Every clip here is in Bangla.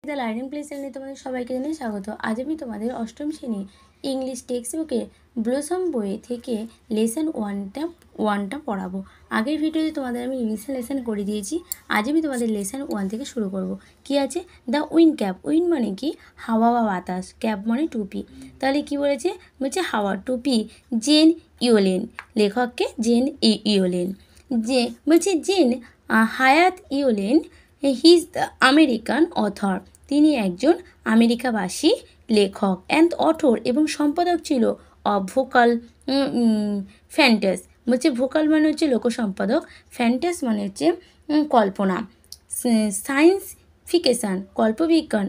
দ্য লার্নিং প্লেস চ্যানেলে তোমাদের সবাইকে জানাই স্বাগত। আজ আমি তোমাদের অষ্টম শ্রেণী ইংলিশ টেক্সট বুকে ব্লসম বই থেকে লেসন ওয়ানটা পড়াবো। আগের ভিডিওতে তোমাদের আমি ইংলিশে লেসন করে দিয়েছি। আজ আমি তোমাদের লেসন 1 থেকে শুরু করব। কি আছে? The wind cap. উইন্ড মানে কি? হাওয়া বা বাতাস, ক্যাপ মানে টুপি। তাহলে কি বলেছে? বলছে হাওয়া, টুপি। জেন ইওলেন, লেখককে জেন ইওলেন। বলছে Jane Hyatt Yolen, he is the American author. তিনি একজন আমেরিকাবাসী লেখক অ্যান্ড অথর এবং সম্পাদক ছিল অফ ভোকাল ফ্যান্টাস। বলছে ভোকাল মানে হচ্ছে লোকসম্পাদক, ফ্যান্টাস মানে হচ্ছে কল্পনা, সায়েন্স ফিকশন কল্পবিজ্ঞান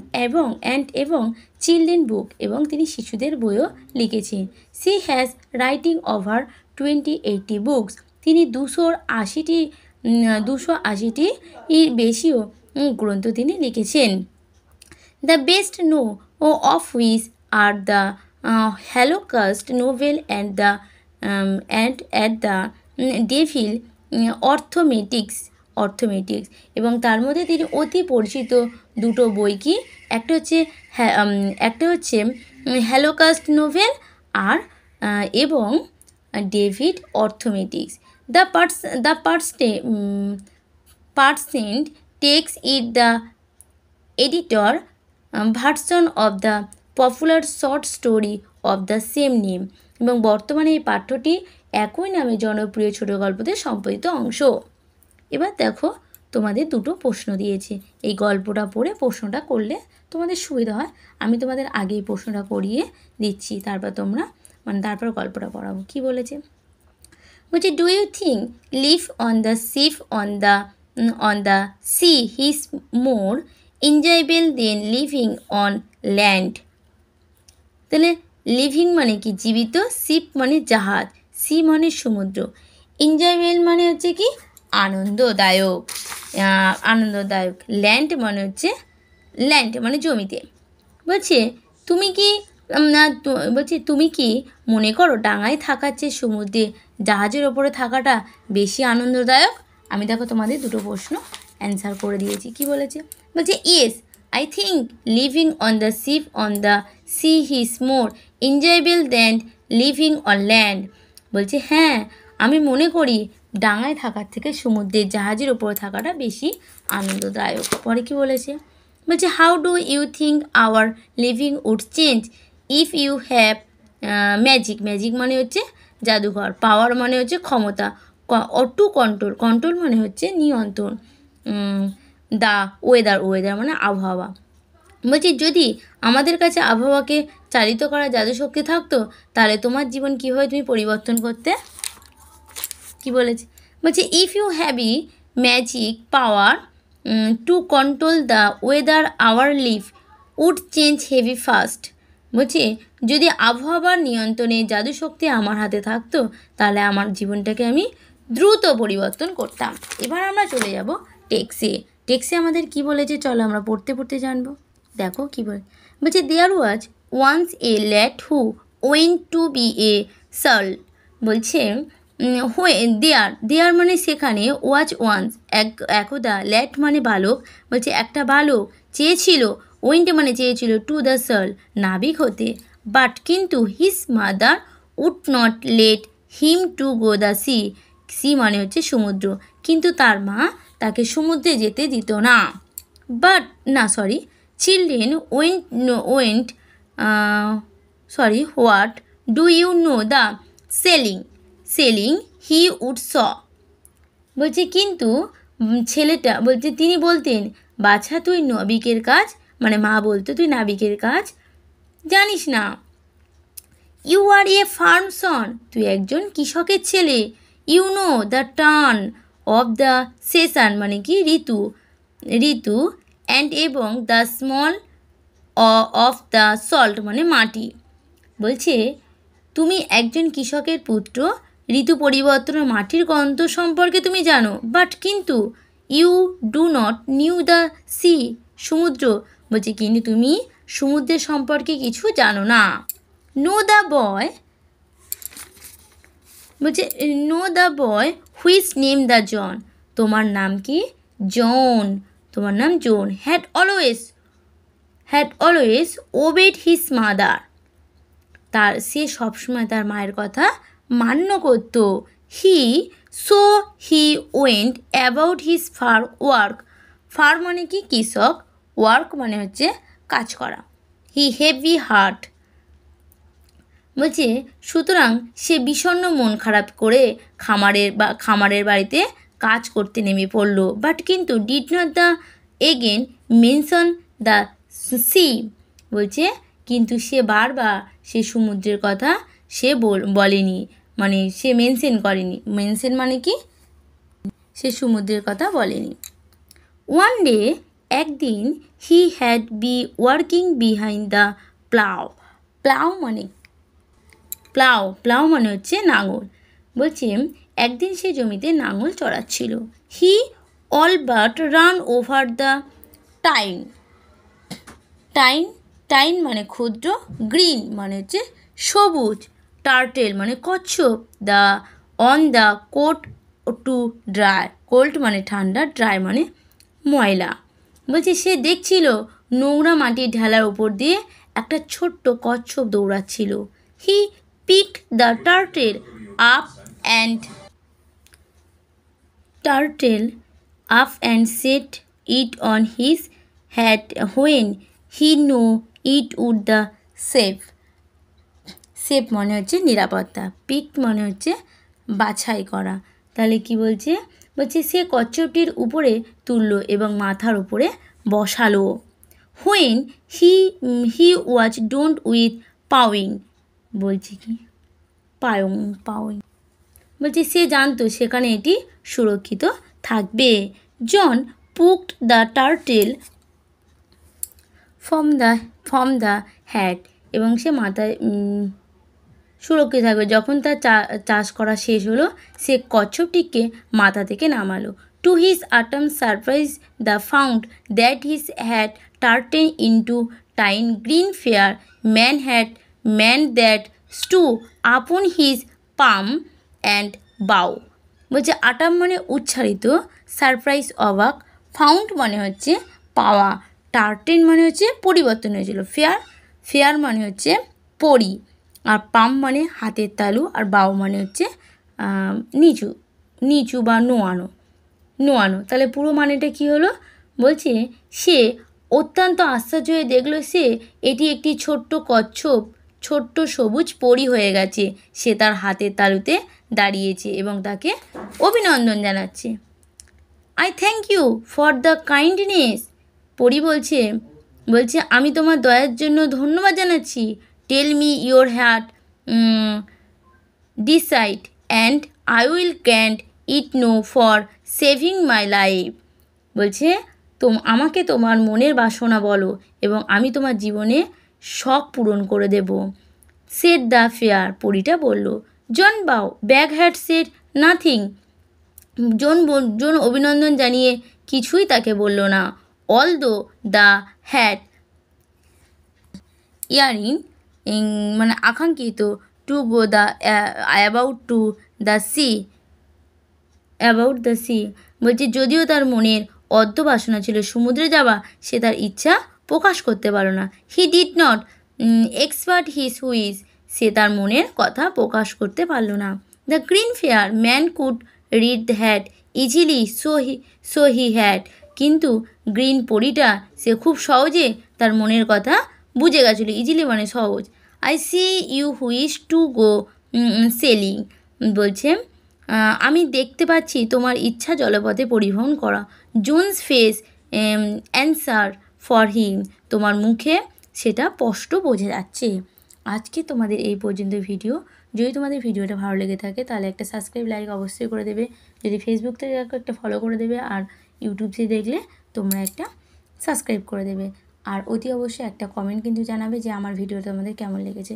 এবং চিলড্রেন বুক, এবং তিনি শিশুদের বইও লিখেছেন। She has writing over 2080 books. তিনি 280টি বেশিও গ্রন্থ তিনি লিখেছেন। The best know of which are the Holocaust novel and the Devil অর্থমেটিক্স। এবং তার মধ্যে তিনি অতি পরিচিত দুটো বই কি? একটা হচ্ছে হ্যালোকাস্ট নোভেল আর এবং ডেভিড arithmetic. The present text it the editor version of the popular short story of the same name। এবং বর্তমানে এই পাঠ্যটি একই নামে জনপ্রিয় ছোট গল্পদের সম্পাদিত অংশ। এবার দেখো তোমাদের দুটো প্রশ্ন দিয়েছে, এই গল্পটা পড়ে প্রশ্নটা করলে তোমাদের সুবিধা হয়। আমি তোমাদের আগেই প্রশ্নটা করিয়ে দিচ্ছি, তারপর গল্পটা পড়াবো। কি বলেছে? বলছে do you think live on the ship on the sea is more enjoyable than living on land। তাহলে লিভিং মানে কি? জীবিত, শিপ মানে জাহাজ, সি মানে সমুদ্র, এনজয়েবল মানে হচ্ছে কি? আনন্দদায়ক। ল্যান্ড মানে জমিতে। বলছে তুমি কি মনে করো ডাঙায় থাকার চেয়ে সমুদ্রে জাহাজের ওপরে থাকাটা বেশি আনন্দদায়ক? আমি দেখো তোমাদের দুটো প্রশ্ন অ্যান্সার করে দিয়েছি। কি বলেছে? বলছে yes, I think living on the sheep on the sea is more enjoyable than living on land. বলছে হ্যাঁ, আমি মনে করি ডাঙায় থাকার থেকে সমুদ্রের জাহাজের ওপরে থাকাটা বেশি আনন্দদায়ক। পরে কি বলেছে? বলছে how do you think our living would change if you have magic মানে হচ্ছে জাদুঘর, পাওয়ার মানে হচ্ছে ক্ষমতা, টু কন্ট্রোল মানে হচ্ছে নিয়ন্ত্রণ, দ্য ওয়েদার মানে আবহাওয়া। বলছি যদি আমাদের কাছে আবহাওয়াকে চালিত করা জাদুশক্তি থাকতো তাহলে তোমার জীবন কীভাবে তুমি পরিবর্তন করতে? কি বলেছে? বলছে if you have a magic power to control the weather our life would change heavy fast. বলছি যদি আবহাওয়ার নিয়ন্ত্রণে জাদুশক্তি আমার হাতে থাকতো তাহলে আমার জীবনটাকে আমি দ্রুত পরিবর্তন করতাম। এবার আমরা চলে যাব টেক্সে আমাদের কি বলেছে চলো আমরা পড়তে জানবো। দেখো কি বলছে there was once a lad who went to be a sailor. বলছে দেয়ার মানে সেখানে, ওয়াজ ওয়ান্স একদা, ল্যাড মানে বালক, বলছে একটা বালক চেয়েছিল, ওয়েন্ট মানে চেয়েছিল টু দ্য সার্ল নাবিক হতে, বাট কিন্তু his mother would not let him to go the sea মানে হচ্ছে সমুদ্র, কিন্তু তার মা তাকে সমুদ্রে যেতে দিত না। Children what do you know the sailing he would say. বলছে কিন্তু ছেলেটা বলছে তিনি বলতেন বাছা তুই নাবিকের কাজ, মানে মা বলতো তুই নাবিকের কাজ জানিস না। ইউ আর এ ফার্ম সন, তুই একজন কৃষকের ছেলে। You know the turn of the session মানে কি? ঋতু অ্যান্ড এবং the small of the salt মানে মাটি। বলছে তুমি একজন কৃষকের পুত্র, ঋতু পরিবর্তন ও মাটির গন্ধ সম্পর্কে তুমি জানো, বাট কিন্তু you do not knew the sea সমুদ্র। বলছে কিন্তু তুমি সমুদ্রের সম্পর্কে কিছু জানো না। No the boy which name the John. তোমার নাম কি? জন, তোমার নাম John. Had always had always obeyed his mother. সে সবসময় তার মায়ের কথা মান্য করত। he went about his farm work. Farm মানে কি? কৃষক। ওয়ার্ক মানে হচ্ছে কাজ করা। he heavy heart বলছে সুতরাং সে বিষণ্ণ মন খারাপ করে খামারের বাড়িতে কাজ করতে নেমে পড়ল। বাট কিন্তু did not the again mention the sea বলছে কিন্তু সে বারবার সে সমুদ্রের কথা সে বলেনি, মানে সে মেনশন করেনি। মেনশন মানে কি? সে সমুদ্রের কথা বলেনি। ওয়ান ডে একদিন he had be working behind the plough. Plough মানে হচ্ছে নাঙল। বলছে একদিন সে জমিতে নাঙল চড়াচ্ছিল। He all but ran over the tiny মানে ক্ষুদ্র, গ্রিন মানে হচ্ছে সবুজ, টার্টেল মানে কচ্ছপ, on the coat to dry, cold মানে ঠান্ডা, ড্রাই মানে ময়লা। বলছে সে দেখছিল নোংরা মাটির ঢেলার উপর দিয়ে একটা ছোট্ট কচ্ছপ দৌড়াচ্ছিল। হি picked the turtle up and set it on his head when he knew it would the safe মানে হচ্ছে নিরাপত্তা, পিক মানে হচ্ছে বাছাই করা। তাহলে কি বলছে? বলছে সে কচ্ছপটির উপরে তুলল এবং মাথার উপরে বসালো। when he was done with pawing বলছে কি পাউইং বলছে সে জানতো সেখানে এটি সুরক্ষিত থাকবে। John plucked the turtle from the hat এবং সে মাথায় সুরক্ষিত থাকবে। যখন তার চাষ করা শেষ হলো সে কচ্ছপটিকে মাথা থেকে নামালো। To his utter surprise the found that his had turned into tiny green fair man that stood upon his palm and bow. বলছে আটাম মানে উচ্চারিত, সারপ্রাইজ অবাক, ফাউন্ড মানে হচ্ছে পাওয়া, টার্টেন মানে হচ্ছে পরিবর্তন হয়েছিল, ফেয়ার মানে হচ্ছে পরি, আর পাম মানে হাতের তালু, আর বাউ মানে হচ্ছে নিচু বা নোয়ানো। তাহলে পুরো মানেটা কি হলো? বলছে সে অত্যন্ত আশ্চর্য হয়ে দেখলো এটি একটি ছোট্ট কচ্ছপ ছোট্ট সবুজ পরি হয়ে গেছে। সে তার হাতের তালুতে দাঁড়িয়েছে এবং তাকে অভিনন্দন জানাচ্ছে। I thank you for the kindness. পরি বলছে আমি তোমার দয়ার জন্য ধন্যবাদ জানাচ্ছি। Tell me your heart decide and I will grant it no for saving my life. বলছে আমাকে তোমার মনের বাসনা বলো এবং আমি তোমার জীবনে শখ পূরণ করে দেব। সেড দ্য ফেয়ার, পরিটা বলল। জন ব্যাগ হ্যাড সেড নাথিং। জন অভিনন্দন জানিয়ে কিছুই তাকে বলল না। অলদো দ্য হ্যাড ইয়ারিং মানে আকাঙ্ক্ষিত to go about the sea বলছে যদিও তার মনের অর্ধ বাসনা ছিল সমুদ্রে যাওয়া, সে তার ইচ্ছা প্রকাশ করতে পারল না। He did not express his wish, সে তার মনের কথা প্রকাশ করতে পারল না। The green fair man could read the had easily so he had, কিন্তু গ্রিন পরিটা সে খুব সহজে তার মনের কথা বুঝে গেছিলো। ইজিলি মানে সহজ। I see you wish to go sailing বলছে আমি দেখতে পাচ্ছি তোমার ইচ্ছা জলপথে পরিবহন করা। Jones face answer for him, তোমার মুখে সেটা স্পষ্ট বোঝা যাচ্ছে। আজকে তোমাদের এই পর্যন্ত ভিডিও। যদি তোমাদের ভিডিওটা ভালো লেগে থাকে তাহলে একটা সাবস্ক্রাইব লাইক অবশ্যই করে দেবে। যদি ফেসবুক থেকে একটা ফলো করে দেবে, আর ইউটিউব থেকে দেখলে তোমরা একটা সাবস্ক্রাইব করে দেবে। আর অতি অবশ্যই একটা কমেন্ট কিন্তু জানাবে যে আমার ভিডিওটা তোমাদের কেমন লেগেছে।